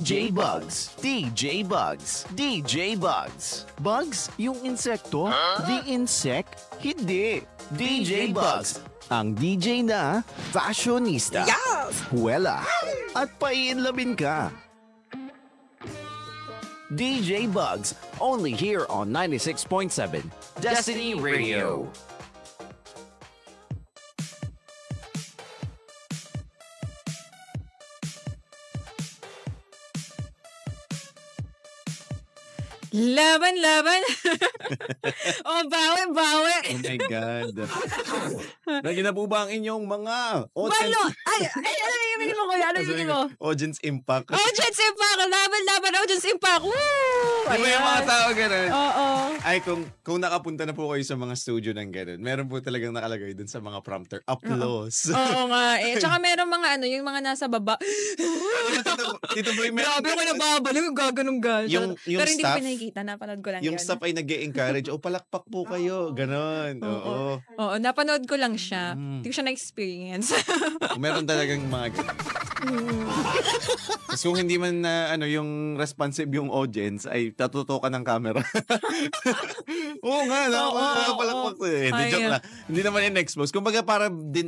J-Bugs, DJ Bugs, DJ Bugs. Bugs, yung insekto? The insect? Hindi. DJ Bugs, ang DJ na fashionista. Yes! Huwela at paiinlabin ka. DJ Bugs, only here on 96.7 Destiny Radio. Laban! Oh, bawi! Oh my God. Nandiyan na po ba ang inyong mga Balo! Ay, ano yung ibigin mo, kuya? Ano yung ibigin mo? Audience Impact? Audience Impact! Laban! Audience Impact! Woo! Di ba yung mga tao ganun? Oo. Ay, kung nakapunta na po kayo sa mga studio ng ganun, meron po talagang nakalagay dun sa mga prompter, applause. Oo nga eh. Tsaka meron mga yung mga nasa baba. Dito po yung Grabe ko nababalik, gaganong Yung Pero hindi ko staff, pinakikita, napanood ko lang yung yun. staff ay nag-e-encourage, palakpak po kayo, ganun. Oo. Oo, napanood ko lang siya. Mm. Hindi ko siya na-experience. Meron talagang mga Tapos kung hindi man na yung responsive yung audience ay tatutukan ng camera. Oo nga, palakpak ko eh. Joke lang. Hindi naman in-expose. Kumbaga para din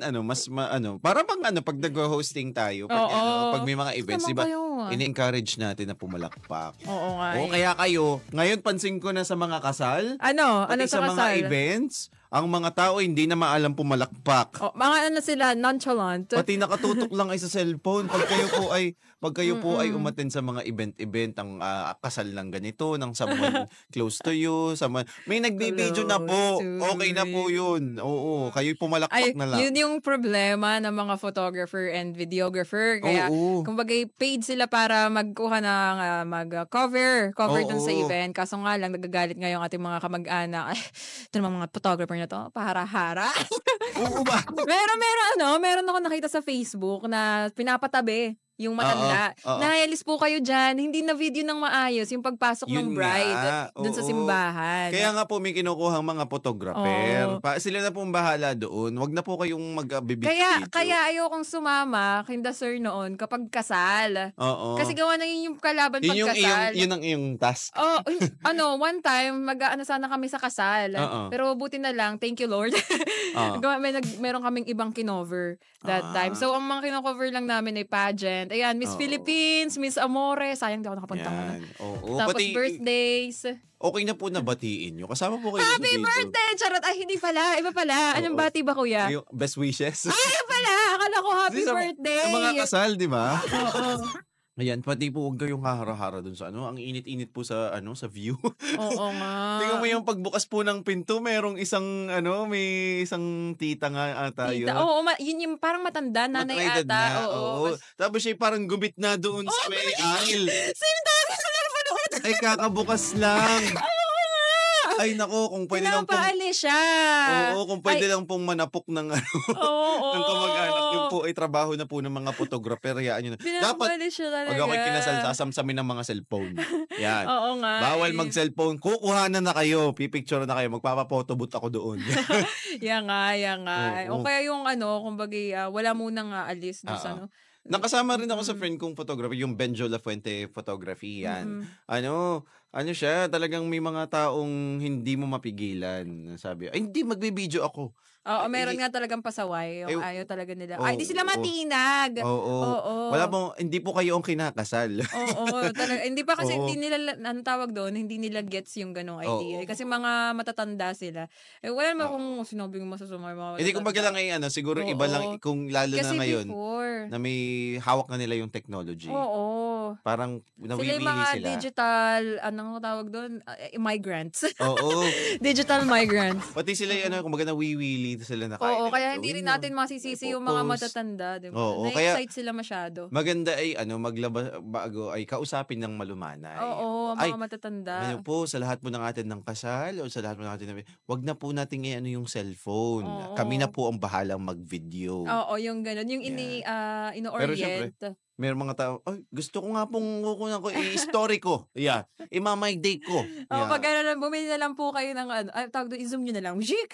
para bang pag nag-hosting tayo, pag may mga events, di ba? Ini-encourage natin na pumalakpak. Oo nga. O kaya kayo, ngayon pansin ko na sa mga kasal, Ano sa sa mga kasal? events, ang mga tao hindi na maalam pumalakpak. Mga sila, nonchalant. Pati nakatutok lang ay sa cellphone. Pag kayo po ay umattend sa mga event ang kasal ng ganito, ng someone close to you, may nagbibideo na po. Okay na po 'yun. Oo, kayo pumalakpak na lang. Yun yung problema ng mga photographer and videographer. Kaya kumbaga paid sila para magkuha ng mag-cover dun sa event. Kaso nga lang nagagalit nga yung ating mga kamag-anak. Ito naman mga photographer na to, pahara-hara. Oo ba? Meron ako nakita sa Facebook na pinapatabi yung matanda. Nahialis po kayo dyan. Hindi na video ng maayos yung pagpasok ng bride dun sa simbahan. Kaya nga po may kinukuhang mga photographer. Sila na pong bahala doon. Wag na po kayong mag-video. Kaya ayokong sumama kinda sir noon kapag kasal. Oo. Kasi gawa na yun yung kalaban pagkasal. Yun ang iyong task. One time, sana kami sa kasal. Pero buti na lang, thank you Lord. Meron kaming ibang kinover that time. So, ang mga kinocover lang namin ay pageant. Ayan, Miss Philippines, Miss Amore. Sayang di ako nakapunta muna. Tapos birthdays. Okay na po nabatiin nyo. Kasama po kayo Happy birthday! Charot! Ay, hindi pala. Iba pala. Anong bati ba, kuya? Yung best wishes. Ay, pala! Akala ko happy birthday! Sa mga kasal, di ba? Oo. Ayan, pati po huwag kayong hahara-hara dun sa ang init-init po sa sa view. Oo nga. Tingnan mo yung pagbukas po ng pinto, merong may isang tita nga ata yun. Oo, yun yung parang matanda, nanay ata. Oo. Tapos siya parang gumit na doon sa may aisle. Same dami sa napanood. Ay, kakabukas lang. Ay, nako, kung pwede lang pong... Pinapaalis siya. Oo, kung pwede lang pong manapok ng ng kamag-anak. Yung po ay trabaho na po ng mga photographer. Dapat, siya talaga. pag ako'y kinasal, sasamsamin ng mga cellphone. Yan. Oo nga. Bawal mag-cellphone. Kukuhanan na kayo. Pipicture na kayo. Magpapapotobot ako doon. Yan nga. O kaya yung kumbaga, wala munang alis doon sa Nakasama rin ako sa friend kong photographer, yung Benjo La Fuente Photography, yan. Siya, talagang may mga taong hindi mo mapigilan. Sabi, ay hindi, magbibideo ako. Oo, meron nga talagang pasaway. Yung ayaw talaga nila. Ay, di sila matinag. Oo. Hindi po kayo ang kinakasal. Oo, talaga. Hindi pa kasi hindi nila, tawag doon, hindi nila gets yung ganong idea. Kasi mga matatanda sila. Wala naman kung sinabi yung masasama yung mga hindi, kumbaga lang siguro iba lang kung lalo kasi na ngayon. Before, na may hawak na nila yung technology. Oo. Parang nawiwili sila yung mga sila. digital, anong tawag doon? Migrants. Oo. Digital migrants. Pati sila kumbaga nawiwili sila na Oo, kaya hindi rin natin masisisi yung mga matatanda, di ba? Oo, na-excite sila masyado. Maganda ay maglabas bago ay kausapin ng malumanay. Oo, mga matatanda. Sa lahat po ng atin ng kasal o sa lahat po ng atin wag na po nating yung cellphone. Kami na po ang bahalang mag-video. Oo, yung gano'n. Yung ino-orient. may mga tao, ay, gusto ko nga pong kukunan ko, i-story ko. Yeah. I-my day ko. Yeah. Pag gano'n, bumili na lang po kayo ng, tawag doon, i-zoom nyo na lang, music.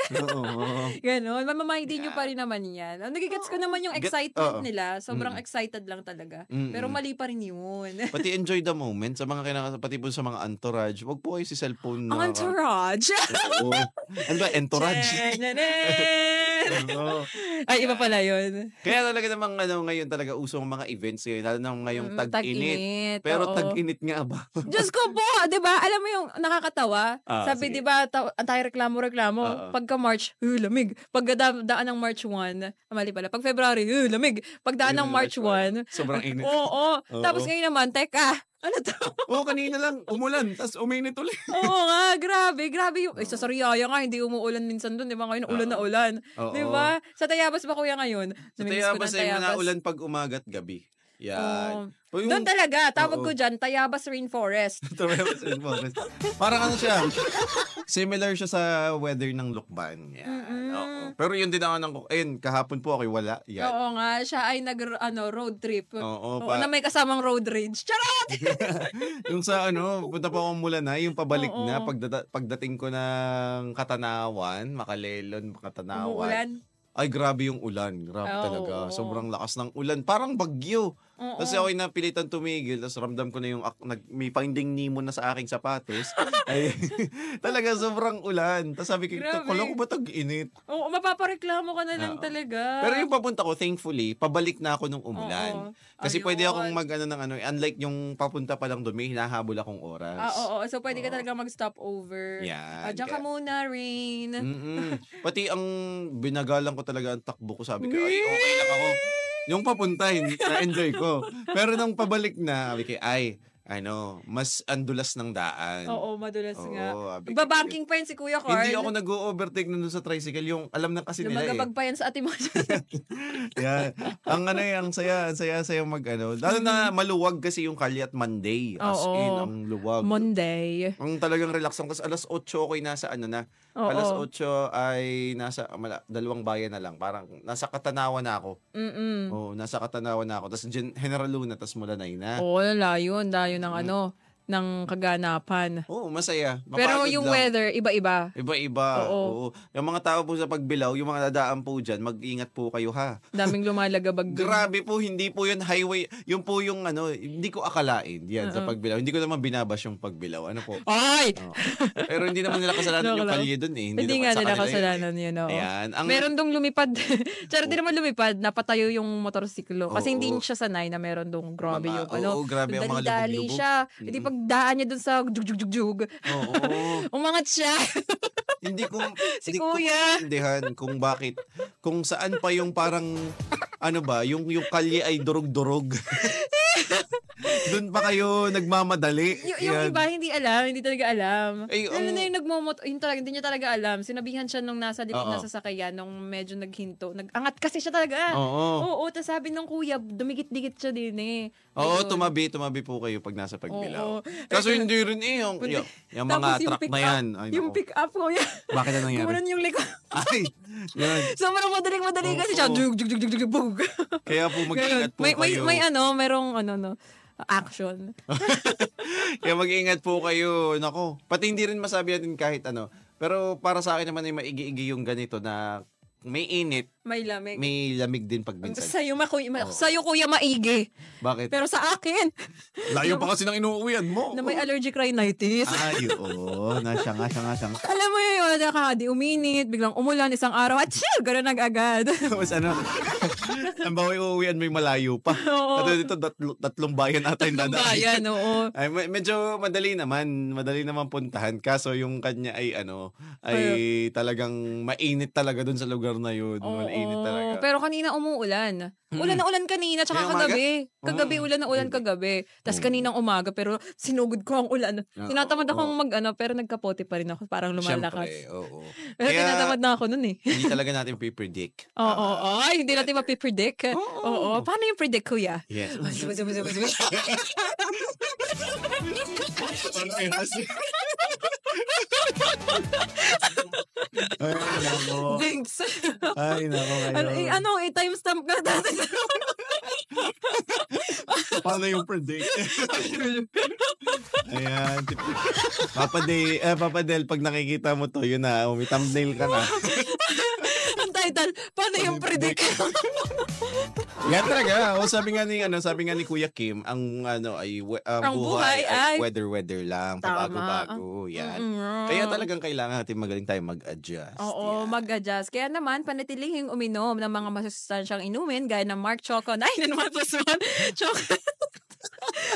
Gano'n, mamamay din nyo pa rin naman yan. Nagigets ko naman yung excitement nila. Sobrang excited lang talaga. Pero mali pa rin yun. Pati enjoy the moment sa mga pati po sa mga entourage. Wag po kayo si cellphone na. Entourage? Oo. Ano ba? Entourage? Ay, iba pala yun. Kaya talaga namang ngayon talaga uso ang mga events ngayon. Lalo na ngayong tag-init. Pero tag-init nga ba? Diyos ko po, di ba? Alam mo yung nakakatawa? Sabi, di ba, anti-reklamo. Pagka March, lamig. Pagka daan ng March 1, mali pala. Pag February, lamig. Pagdaan ng March 1. Sobrang init. Oo. Tapos ngayon naman, teka, ano to? Kanina lang, umulan, tapos uminit ulit. Oo nga, grabe yung, sa Sariaya nga, hindi umuulan minsan doon, di ba? Ngayon, ulan na ulan. Di ba? Sa Tayabas ba kuya ngayon? Sa Tayabas ay ulan pag umagat gabi. Yan. Doon talaga, tawag ko dyan, Tayabas Rainforest. Tayabas Rainforest. Parang siya, similar siya sa weather ng Lukban. Yan. Pero yun din ako kahapon po ako wala. Yan. Oo nga, siya ay road trip. Na may kasamang road rage. Charot! Yung sa punta po akong Mulanay, yung pabalik na, pagdating ko ng Katanawan, Makalelon, Katanawan. Umuulan? Ay, grabe yung ulan. Grabe talaga. Sobrang lakas ng ulan. Parang bagyo. Kasi ako'y napilitan tumigil. Tapos ramdam ko na yung may Finding Nemo na sa aking sapatos. Ay, talaga sobrang ulan. Tapos sabi ko, kala ko ba tag-init? Oo, mapapareklamo ka na lang talaga. Pero yung papunta ko, thankfully, pabalik na ako nung umulan. Kasi pwede akong unlike yung papunta pa lang doon, may hinahabol akong oras. So pwede ka talaga mag-stop over. Yan. Diyan ka muna, Rain. Pati ang binagalang ko talaga ang takbo ko. Sabi ko, ay, okay lang ako. Yung papunta, na-enjoy ko. Pero nung pabalik na, sabi ko, mas andulas ng daan. Oo, madulas nga. Babanking pa yun si Kuya Carl. Hindi ako nag-o-overtake nun sa tricycle. Yung alam na kasi nila Lumagabag pa yan sa ating mga yeah. Ang saya lalo na maluwag kasi yung kalye at Monday. As in, ang luwag. Monday. Ang talagang relax lang. Kasi alas 8 ako'y nasa alas 8 ay nasa 2 bayan na lang. Parang nasa Katanawan na ako. Nasa Katanawan na ako. Tapos General Luna, tapos Mulanay na. Layo ng kaganapan. Masaya. Pero yung lang. weather, iba-iba. Iba-iba. Oo. Yung mga tao po sa Pagbilao, yung mga dadaan po dyan, mag-ingat po kayo ha. Daming lumalagabag. Grabe po, hindi po yun highway. Yung po yung hindi ko akalain yan sa Pagbilao. Hindi ko naman binabash yung Pagbilao. Ano po? Ay! Pero hindi naman nila kasalanan yung kalye dun eh. Hindi nga nila kasalanan yun. Ayan. Meron dong lumipad. Di naman lumipad, napatayo yung motorsiklo. Kasi hindi siya sanay na meron dong grabe yung grabe ang mga dali siya. Hindi pag daan niya dun sa jug. Umangat siya. Hindi ko Kuya. maintindihan kung bakit. Kung saan pa yung parang yung kalye ay durog-durog. Doon pa kayo nagmamadali. Yung iba hindi talaga alam. Na yung hindi niya talaga alam. Sinabihan siya nung nasa likod na sasakyan nung medyo naghinto. Nag-angat kasi siya talaga. Oo, tas sabi nung kuya, dumikit-dikit siya din eh. Oo, tumabi po kayo pag nasa Pagbilao. Kaso hindi rin yung mga truck na yan. Yung pick up ko yan. Bakit na nangyari? Kumanan yung likod. Ay, yan. Sobrang madaling kasi siya. Jug. Kaya po mag-ingat po kayo. Merong action. Kaya mag-ingat po kayo. Nako, pati hindi rin masabi natin kahit Pero para sa akin naman ay maigi-igi yung ganito na may init. May lamig. May lamig din pag minsan. Sa'yo kuya maigi. Bakit? Pero sa akin. Layo pa kasi ng inuuwian mo. Na may allergic rhinitis. Ay, oo. Siya nga. Alam mo yun, di uminit, biglang umulan isang araw, at gano'n agad. Mas ang bawi uuwian may malayo pa. Oo. At dito, 3 bayan ata yung dadaan. 3 bayan, oo. Ay, medyo madali naman puntahan. Kaso yung kanya ay talagang mainit talaga dun sa lugar na yun. Mainit talaga. Pero kanina umuulan. Ulan na ulan kanina, tsaka kagabi. Kagabi, ulan na ulan kagabi. Tapos kaninang umaga, pero sinugod ko ang ulan. Tinatamad akong pero nagkapote pa rin ako. Parang lumalakas. Siyempre, oo. Pero tinatamad na ako nun eh. Hindi talaga natin pipredict. Oo. Ay, hindi natin mapipredict. Oo. Paano yung predict, kuya? Yes. Jinx. Ay, nako. Timestamp ka dati. Paano yung predict? Ayan. Papa Del, pag nakikita mo to, yun na, may thumbnail ka na. Ang title, paano yung predict? Yan talaga. Sabi nga ni Kuya Kim, ang ang buhay ay weather lang, pabago-bago. Yan. Kaya talagang kailangan natin magaling tayo mag-adjust. Oo, mag-adjust. Kaya naman, panatilihing uminom ng mga masustansyang inumin gaya ng Mark Choco 9 and 1 plus 1 Choco.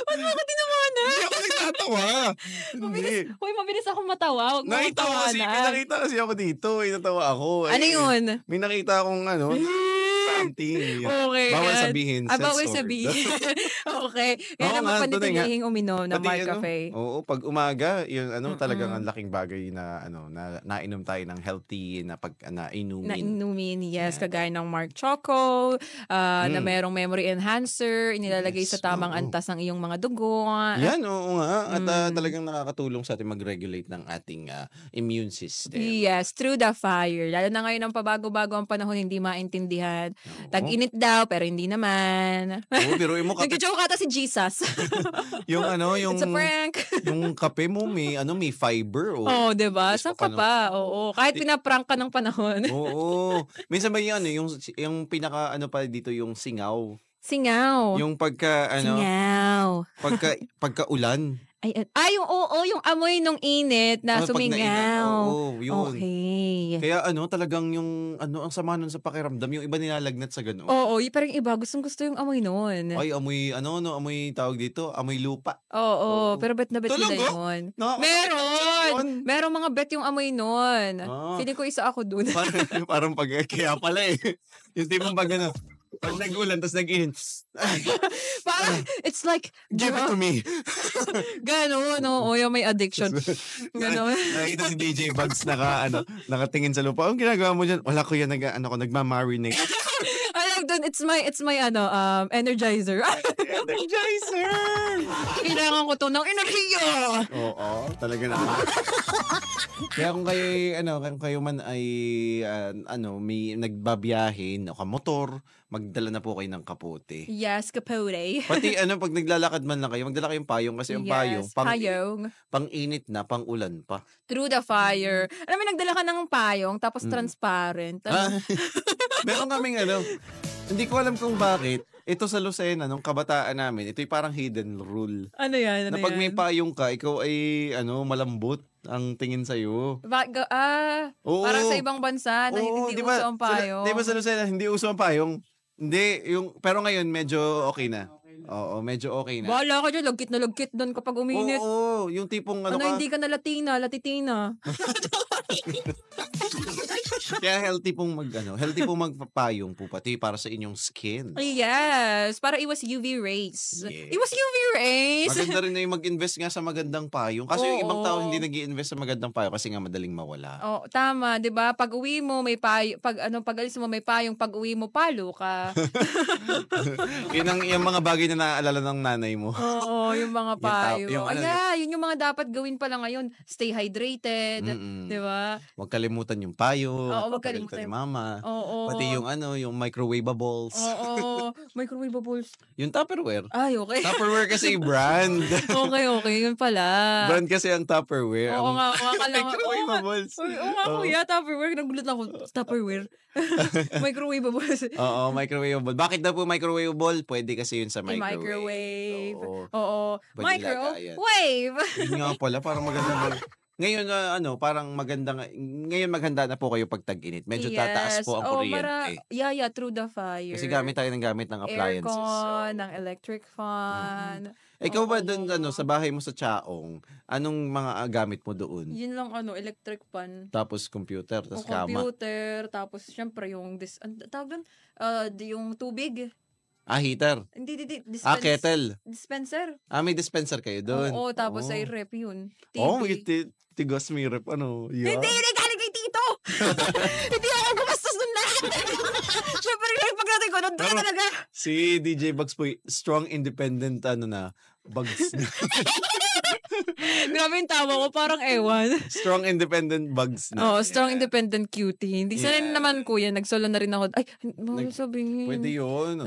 Ba't mo ako tinawanan? Hindi ako nagtatawa. Mabilis ako matawa. Nakita kasi ako dito. Natawa ako. Ano yun? May nakita akong something. Okay. Bawal sabihin. Bawal sabihin. Okay. Kaya naman panitilihing uminom ng Mark Cafe. Oo, pag umaga, yun talagang ang laking bagay na nainom tayo ng healthy na inumin. Na inumin, yes. Kagaya ng Mark Choco, na merong memory enhancer, inilalagay sa tamang antas ng iyong mga dugo. Yan, oo nga. At talagang nakakatulong sa atin mag-regulate ng ating immune system. Yes, through the fire. Lalo na ngayon ang pabago-bago ang panahon, hindi maintindihan. Tag-init daw, pero hindi naman. Oo, pero mo nag-joke ata si Jesus. It's a prank. Yung kape mo may fiber. Oo, diba? Saan ka pa? Oo. Kahit pinaprank ka ng panahon. Oo. Minsan ba yung pinaka pa dito yung singaw. Singaw. Yung singaw. Pagka-ulan. Yung amoy nung init na sumingaw. Oo, yun. Okay. Kaya talagang yung ang sama nun sa pakiramdam, yung iba nilalagnat sa gano'n. Oo, parang iba gustong-gusto yung amoy nun. Ay, amoy amoy tawag dito, amoy lupa. Oo. Pero bet na bet nila yun. Meron! Merong mga bet yung amoy nun. Feeling ko isa ako dun. Parang kaya pala yung tipong pag pag nag-ulan, tapos nag-init. Parang, it's like, give it to me. Ganon, yung may addiction. Ganon. Nakikita si DJ Bugs nakatingin sa lupa. Ang ginagawa mo dyan? Wala ko yan, nagmamarinate. Alam doon, it's my energizer. Energizer! Kailangan ko to ng enerhiya! Oo, talaga naman. Kaya kung kayo man ay may nagbabiyahin o motor, magdala na po kayo ng kapote. Yes, kapote. Pati pag naglalakad man lang kayo, magdala kayong payong kasi yung payong, pang-init na, pang-ulan pa. Through the fire. Alam mo, nagdala ka ng payong, tapos transparent. Meron kaming hindi ko alam kung bakit. Ito sa Lucena, nung kabataan namin, ito'y parang hidden rule. Ano yan? Na pag may payong ka, ikaw ay malambot ang tingin sa'yo. Parang sa ibang bansa na hindi uso ang payong. Di ba sa Lucena, hindi uso ang payong? Hindi, pero ngayon medyo okay na. Oo, medyo okay na. Bahala ka dyan, lagkit na lagkit doon kapag uminit. Oo, yung tipong hindi ka na latitina. Kaya healthy pong magpapayong po pati para sa inyong skin. Yes, para iwas UV rays. Yes. Iwas UV rays. Maganda rin na yung mag-invest nga sa magandang payong. Kasi yung ibang tao hindi nag-i-invest sa magandang payong kasi nga madaling mawala. Oh, tama, 'di ba? Pag uwi mo may payong, pag alis mo may payong, pag uwi mo palo ka. yung mga bagay na naaalala ng nanay mo. Oo, yung mga payong. Yun yung mga dapat gawin pala ngayon. Stay hydrated, 'di ba? Huwag kalimutan yung payong. Oo, huwag kalimutan ni mama. Oo. Pati yung microwavables. Oo, microwavables. Yung Tupperware. Ay, okay. Tupperware kasi brand. Okay, yun pala. Brand kasi ang Tupperware. Oo nga, microwavables. Oo nga, kuya, Tupperware. Nagulat ako, Tupperware. Microwavables. Oo, microwavable. Bakit daw po microwavable? Pwede kasi yun sa microwave. Oo. Microwave. Yun nga pala, parang maganda. Ngayon, parang ngayon maghanda na po kayo pag tag-init. Medyo tataas po ang kuryente. Through the fire. Kasi gamit ng appliances. Aircon, ng electric fan. Ikaw ba doon, sa bahay mo sa Chaong, anong mga gamit mo doon? Yun lang, electric fan. Tapos computer, tapos kama. Computer, tapos syempre yung, tawag doon, yung tubig. Heater? Hindi. Kettle? Dispenser. May dispenser kayo doon? Oo, tapos ay rep yun. TV. May tigas may rep. Yeah. Hindi, galing kay Tito! Hindi ako gumastos nun lahat. Siyempre, pag natin ko, nun talaga. Si DJ Bugs po, strong independent, bugs na. Grabe yung tawa ko, parang ewan. Strong independent bugs na. Oo, strong independent cutie. Hindi sa naman kuya, nagsolo na rin ako. Ay, sabihin. Pwede yun.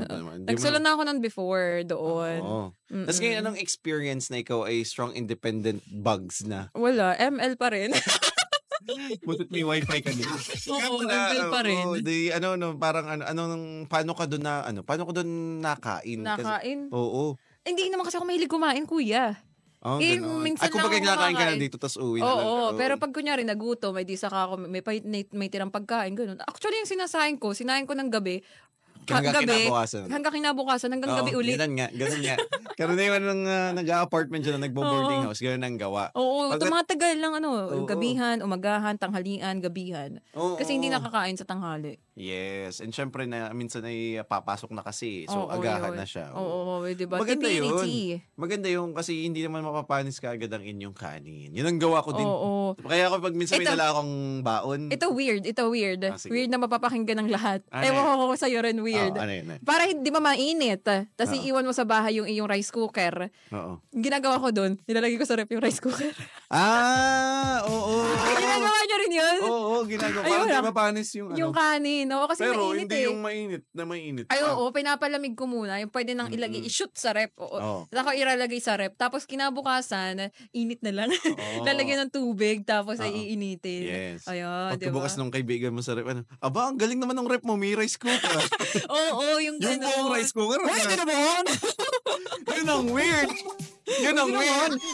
Nagsolo na ako nun before doon. Oo. Tapos ngayon, anong experience na ikaw ay strong independent bugs na? Wala, ML pa rin. Butit may wifi ka din. Oo, ML pa rin. Paano ka doon nakain? Nakain? Oo. Hindi naman kasi ako mahilig kumain, kuya. Oh, minsan lang ako kinakain ka na kumakain. dito, tapos uwi na lang. Oo, pero pag kunyari nagutom, may di saka ako, may tirang pagkain, ganun. Actually, yung sinasain ko ng gabi, Hanggang kinabukasan. Hanggang gabi ulit. Ganun nga. Karaniwan ng nag-a-apartment dyan, nagbo-boarding house, ganun ang gawa. Oo, tumatagal lang gabihan, umagahan, tanghalian, gabihan. Kasi hindi nakakain sa tanghali. Yes, and syempre na minsan ay papasok na kasi, so agahan na siya. Oo, diba? Maganda yun. Maganda yun kasi hindi naman mapapanis ka agad ang inyong kanin. Yun ang gawa ko din. Kaya ako pag minsan may dala akong baon. Ito weird. Weird na mapapakinggan ng lahat. Ewan ko sa'yo rin weird. Ano yun? Para hindi mainit. Tapos iiwan mo sa bahay yung iyong rice cooker. Oo. Ginagawa ko doon, nilalagay ko sa rep yung rice cooker. Oo. Ginagawa niyo rin yun? Oo, ginagawa. Para di mapanis yung Yung kanin. Oo, kasi pero mainit hindi yung mainit. Ay, oo, pinapalamig ko muna. Yung pwede nang ilagay, i-shoot sa rep. Oo. Tapos ako ilalagay sa rep. Tapos kinabukasan, init na lang. Lalagyan ng tubig, tapos ay iinitin. Yes. Ayun, pagkabukas nung kaibigan mo sa rep, aba, ang galing naman ng rep mo, may rice cooker. Oo, yung buong rice cooker. Ay, hindi naman! Yun ang weird.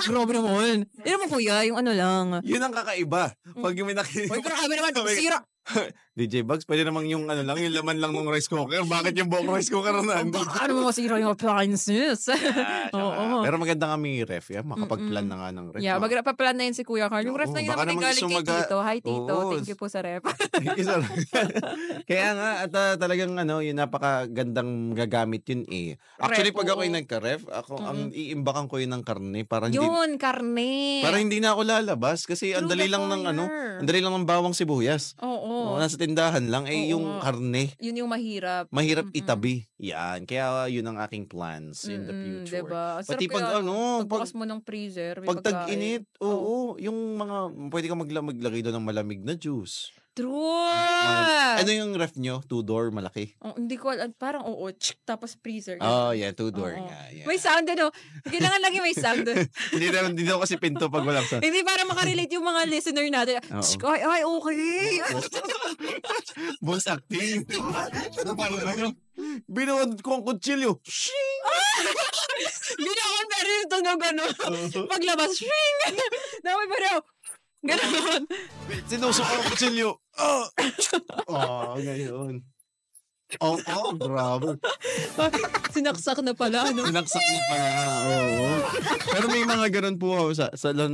Grabe naman. Yun naman kuya, yung ano lang. Yun ang kakaiba. Pag yung may Uy, grabe naman, sira. DJ Bugs, pwede namang yung yung laman lang ng rice cooker. Bakit yung buong rice cooker na nandun? Ano mo masira yung appliances? Oo. Pero maganda kami ref. Makapag-plan na nga ng ref. Yeah, magpa-plan na yun si Kuya Carl. Yung ref na yun naman galing kay Tito. Hi, Tito. Thank you po sa ref. Kaya nga, at talagang yun napakagandang gagamit yun eh. Actually, pag ako'y nagka-ref, ang iimbakan ko yun ng karne. Yun, karne. Para hindi na ako lalabas. Kasi ang dali lang ng bawang sibuyas. Oo. Nasa tindahan lang yung karne. Yun yung mahirap. Mahirap itabi. Yan. Kaya yun ang aking plans in the future. Diba? Pati pag pagbukas mo ng freezer, pag tag-init, yung mga, pwede ka maglagay doon ng malamig na juice. True! Ano yung ref nyo? 2-door, malaki? Hindi ko alam. Parang tapos freezer. Yeah, 2-door nga. Yeah. May sound Kailangan lagi may sound. Hindi daw kasi pinto pag walang sound. Hindi, para makarelate yung mga listener natin. Ay, okay. Boss acting. Binuod ko ang kutsilyo. Shing! Ginawan pero yung tunog paglabas, shing! Naman pa rin gano'n. Sinusok ang kutsilyo. Ngayon. Grabe. Sinaksak na pala, Sinaksak na pala, oo. Pero may mga ganun po sa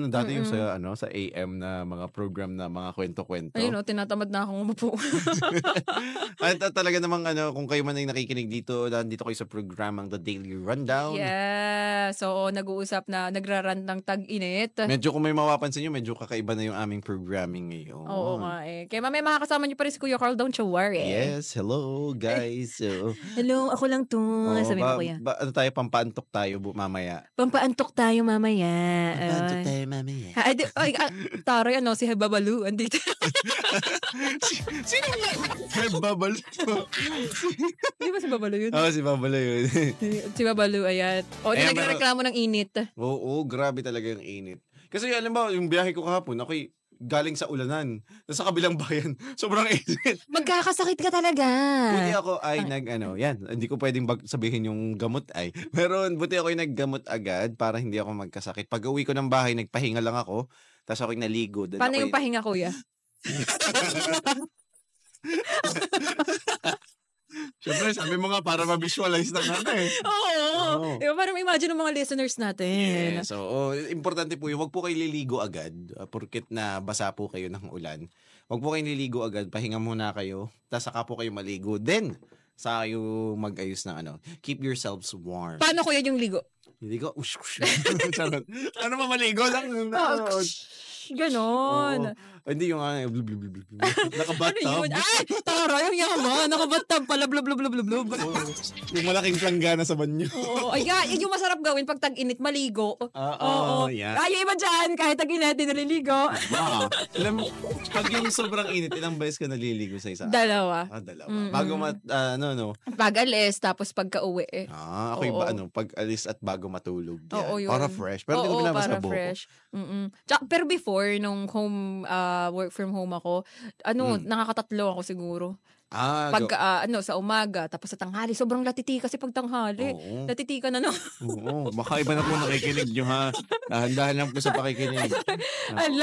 dati yung sa AM na mga program na mga kwento-kwento. Ayun, tinatamad na akong umupo. At talaga namang kung kayo man ay nakikinig dito, nandito kayo sa programang The Daily Rundown. Yeah. So, nagrarant ng tag-init. Medyo kung may mapapansin nyo, medyo kakaiba na yung aming programming ngayon. Oo nga eh. Kaya mamaya makakasama nyo pa rin si Kuya Carl, don't you worry. Yes, hello guys. So, hello, ako lang to. Sabi mo kuya. Pampaantok tayo mamaya. Pampaantok tayo mamaya. Taray, si Hebabalu. Andito. Sino yan? Hebabalu. Di ba si Babalu yun? Oo, si Babalu yun. Si Babalu, ayan. Nagreklamo ng init. Oo, grabe talaga yung init. Kasi alam ba, yung biyahe ko kahapon, ako'y galing sa ulanan. Sa kabilang bayan. Sobrang init. Magkakasakit ka talaga. Buti ako ay hindi ko pwedeng sabihin yung gamot ay. Pero buti ako ay naggamot agad para hindi ako magkasakit. Pag uwi ko ng bahay, nagpahinga lang ako. Tapos ako'y naligo. Paano yung pahinga, kuya? Siyempre, sabi mo nga para ma-visualize na nga Oo. Diba, para ma-imagine ng mga listeners natin. Yes. So, importante po huwag po kayo liligo agad porket na basa po kayo ng ulan. Huwag po kayo liligo agad. Pahinga muna kayo. Tapos saka po kayo maligo. Then, saka kayo mag-ayos ng keep yourselves warm. Paano kuya yung ligo? Ligo? Ano maligo lang? Ganon. Hindi yung nakabathtub. Ano yun? Ay, tara, yung yaman. Nakabathtub pala, blub. Yung malaking planggana sa banyo. Oo. Ay, yun yung masarap gawin pag tag-init, maligo. Oo. Yeah. Ay, yung iba dyan, kahit tag-init, di naliligo. Alam mo, pag yung sobrang init, ilang beses ka naliligo sa isa? Dalawa. Dalawa. Bago Pag alis, tapos pagka-uwi eh. Ako iba, pag alis at bago matulog. Oo, yun. Para fresh. Pero hindi ko binabas na buhok. Fresh. Pero before, nung work from home ako, nakakatatlo ako siguro. Sa umaga, tapos sa tanghali, sobrang latiti kasi pag tanghali. Oo. Latiti ka na, no? Oo. Baka iba na po nakikinig nyo, ha? Dahan lang po sa pakikinig.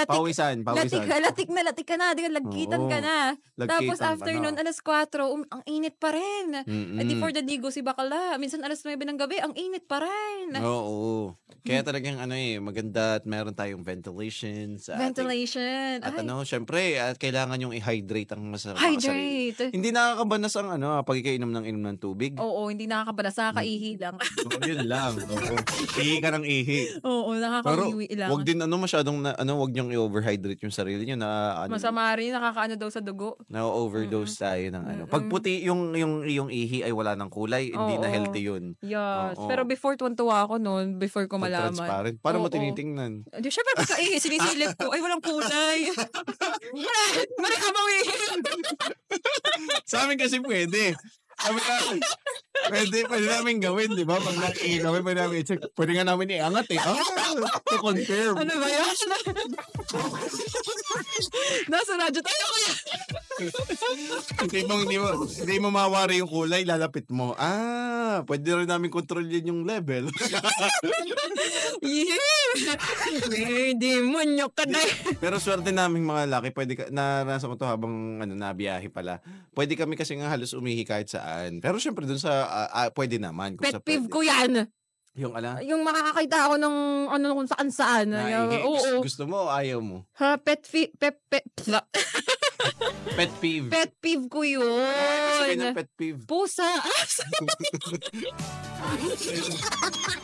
Pawisan. Latik ka na. Lagkitan ka na. Tapos after nun, 4:00, ang init pa rin. Di for the digo si bakala. Minsan 9:00 ng gabi, ang init pa rin. Oo. Kaya talagang maganda at meron tayong ventilation. Ventilation. At syempre, kailangan yung i-hydrate ang masarap. Hydrate. Hindi nakakabanas ang pagkikainom ng tubig. Oo, hindi nakakabanas. Nakakaihi lang. Yun lang. Oo. Ihi ka ng ihi. Oo, nakakaiwi lang. Wag din masyadong wag niyong i-overhydrate yung sarili niyo na masama rin, nakakaano daw sa dugo. Na-overdose tayo ng Pag puti yung ihi ay wala ng kulay, hindi na healthy yun. Yes. Pero before tuwan-tuwa ako noon, before ko malaman. Transparent. Paano mo tinitingnan? Di syempre pagka-ihi, sinisilip ko, ay walang kulay. Marikabaw ihi. Sa amin kasi pwede. Pwede namin gawin, di ba? Pag nakikinig kami, pwede namin i-check. Pwede nga namin iangat eh. To confirm. Ano ba yan? Nasa radyo tayo kaya. Hindi mo mawari yung kulay, lalapit mo. Pwede rin namin kontrolin yung level. Demonyo ka na. Pero swerte naming mga laki, nasa mo to habang nabiyahe pala. Pwede kami kasi nga halos umihi kahit saan. Pero syempre dun sa pwede naman. Pet peeve ko yan. Yung Yung makakakita ako ng kung saan-saan. Gusto mo o ayaw mo? Pet peeve. Pet peeve ko yun. Ano pet peeve? Pusa.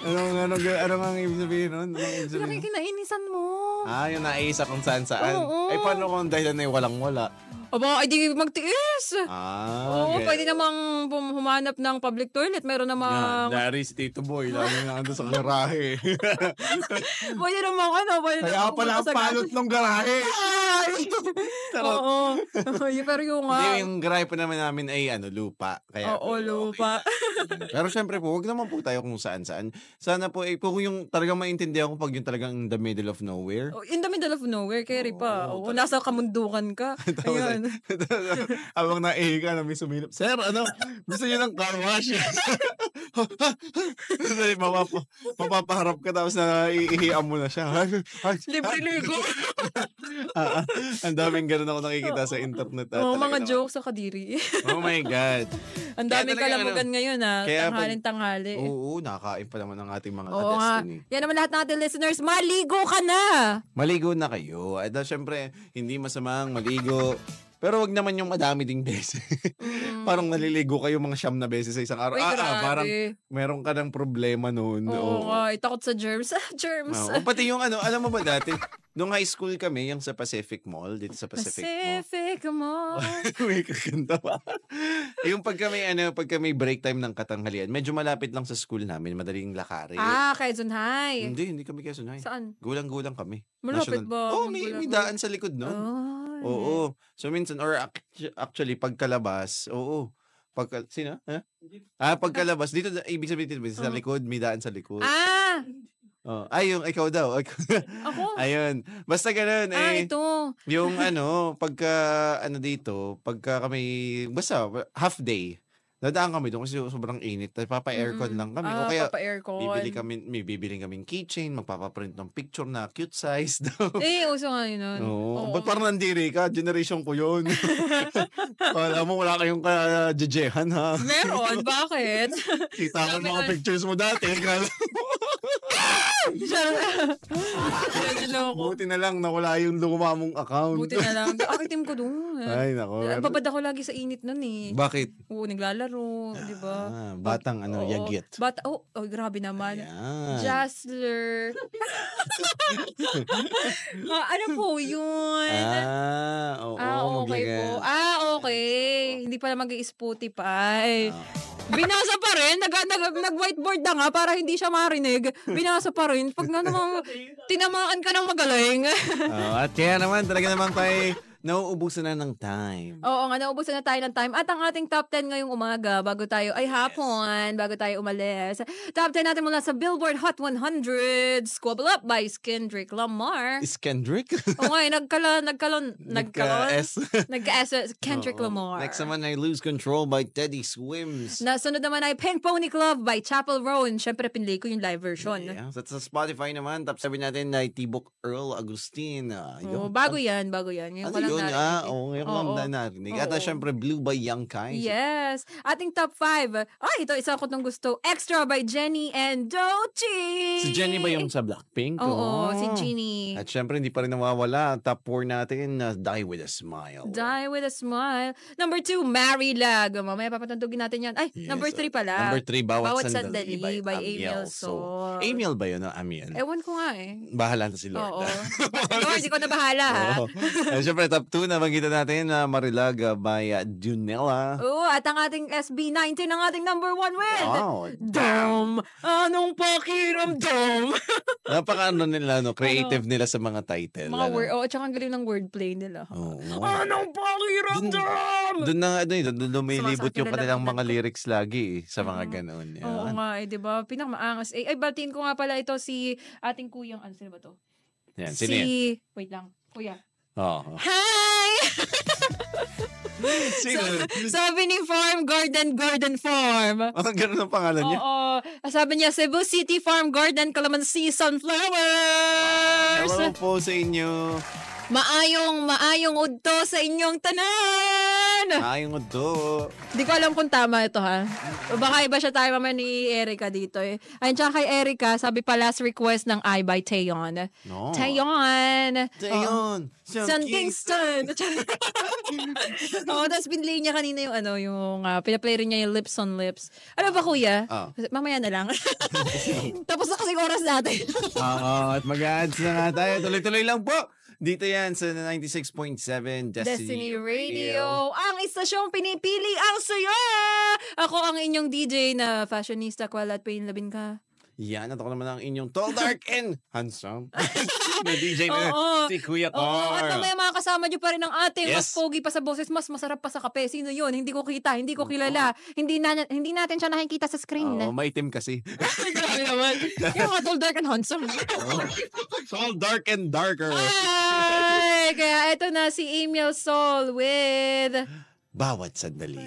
Ano nga ibig sabihin nun? Yung kinainisan mo. Yung naisa kung saan-saan. Ay, paano kung dahilan na walang-wala? Aba, ay di magtiis. Okay. Pwede namang humanap ng public toilet. Meron namang... Dari si Tito Boy. Lagi na ando sa garahe. Pwede namang Kaya pala ang palot ng garahe. Oo. Pero yung Hindi, yung garahe pa naman namin ay lupa. Kaya, lupa. Pero syempre po, wag naman po tayo kung saan-saan. Sana po, kung yung talagang maintindihan ko pag yung talagang in the middle of nowhere. In the middle of nowhere, carry pa. Nasa kamundukan ka. Ayan. Habang naihi ka, may sumilip. Sir, gusto niyo ng car wash? Mapapaharap ka tapos na iihian mo na siya. Libre-ligo. Ang daming ganun ako nakikita sa internet. Mga jokes sa kadiri. Oh my God. Ang daming kalamugan ngayon tanghalin-tanghali. Oo, nakakain pa naman ng ating mga Destiny. Yan naman lahat ng ating listeners, maligo ka na! Maligo na kayo. At syempre, hindi masamang maligo. Pero wag naman yung madami ding beses. Parang naliligo kayo mga 9 na beses sa isang araw. Parang meron ka ng problema noon. Oo, takot sa germs. Germs. Pati yung alam mo ba dati, nung high school kami, yung sa Pacific Mall, dito sa Pacific Mall. May kakanta pa. Yung pag kami break time ng katanghalian, medyo malapit lang sa school namin, madaling lakarin. Quezon High. Hindi kami Quezon High. Saan? Gulang-gulang kami. Malapit ba? May daan sa likod nun. Oo. So minsan, or actually, pagkalabas, sino? Pagkalabas, dito, ibig sabihin dito, sa likod, may daan sa likod. Yung ikaw daw. Ako? Ayun. Basta ganun ito. Yung pagka kami, basta half day. Dadaan kami doon kasi sobrang init. Papa-aircon lang kami. O kaya, bibili kaming keychain, magpapaprint ng picture na cute size daw. Uso nga yun. Ba't parang nandiri ka? Generation ko yun. Alam mo, wala kayong jejehan, ha? Meron? Bakit? Kita ko mga pictures mo dati. Buti na lang nawala yung luma mong account. Buti na lang. Akitim ko doon. Ay, nako. Babad ako lagi sa init nun eh. Bakit? Oo, naglalaro, di ba? Batang yagit. Grabe naman. Yan. Jazzler. Ano po yun? Okay po. Okay. Hindi pala mag-i-Spotify. Binasa pa rin. Nag-whiteboard na nga para hindi siya marinig. Binasa pa rin. Pag namang tinamaan ka ng magaling. At kaya naman, talaga naman tayo nauubusan na ng time. Oo nga, nauubusan na tayo ng time. At ang ating top 10 ngayong umaga, bago tayo umalis. Top 10 natin mula sa Billboard Hot 100. Squabble Up by Kendrick Lamar. Is Kendrick? Oo nga, nagka-S. Kendrick Lamar. Next naman ay Lose Control by Teddy Swims. Nasunod naman ay Pink Pony Club by Chapel Roan. Siyempre, pinlay ko yung live version. Yeah. Sa Spotify naman, top 7 natin ay T-Book Earl Agustin. Bago yan. Yung ngayon ko lang narinig. At syempre, Blue by Young Kai. Yes. Ating top 5. Ito, isa ko itong gusto. Extra by Jennie and Doechii. Si Jennie ba yung sa Blackpink? Oo, si Jennie. At syempre, hindi pa rin nawawala. Top 4 natin, Die With A Smile. Die With A Smile. Number 2, Marilag. Mamaya papatantugin natin yan. Yes. Number 3 pala. Number 3, Bawat Sandali by Amiel Sol. Amiel ba yun? Amiel? Ewan ko nga eh. Bahala na si Lord. Oo. Lord, di ko na bahala ha. Syempre, top 2 na magitan natin na Marilag by Junella. Oo, at ang ating SB19 ang ating number 1 with Damn! Anong pakiramdam? Napaka nila, creative nila sa mga title. Mga word, at saka ang galing ng wordplay nila. Anong pakiramdam? Doon lumilibot yung kanilang mga lyrics lagi sa mga ganoon. Oo nga di ba? Pinakamaangas. Ay, batiin ko nga pala ito si ating kuyang, sino ba to? Yan, sino yan? Wait lang, kuya. Hi! Sabi ni Gordon Farm. Ganun ang pangalan niya? Oo. Sabi niya, Cebu City Farm Garden, Calamansi Sunflowers. Hello po sa inyo. Maayong udto sa inyong tanan. Maayong udto. Di ko alam kung tama ito ha. Baka iba siya tayo mamaya ni Erica dito eh. Ayun, tsaka kay Erica, sabi pa last request ng I by Taeyeon. No. Taeyeon. Sun Kingston. Tapos binlay niya kanina yung pinaplay rin niya yung Lips on Lips. Ano ba kuya? Mamaya na lang. Tapos na kasing oras natin. At mag-ads na nga tayo. Tuloy-tuloy lang po. Dito yan sa 96.7 Destiny Radio. Ang istasyong pinipili ang saya. Ako ang inyong DJ na fashionista, Kuala at Pain Labin ka. Yan, at ako naman ang inyong tall, dark, and handsome na DJ na si Kuya Car. At mamaya makakasama nyo pa rin ang ating mas pogi pa sa boses, mas masarap pa sa kape. Sino yun? Hindi ko kita, hindi ko kilala. Hindi natin siya nakikita sa screen. Maitim kasi. Grabe naman. Yung mga tall, dark, and handsome. Tall, dark, and darker. Ay, kaya eto na si Amiel Sol with Bawat Sandali.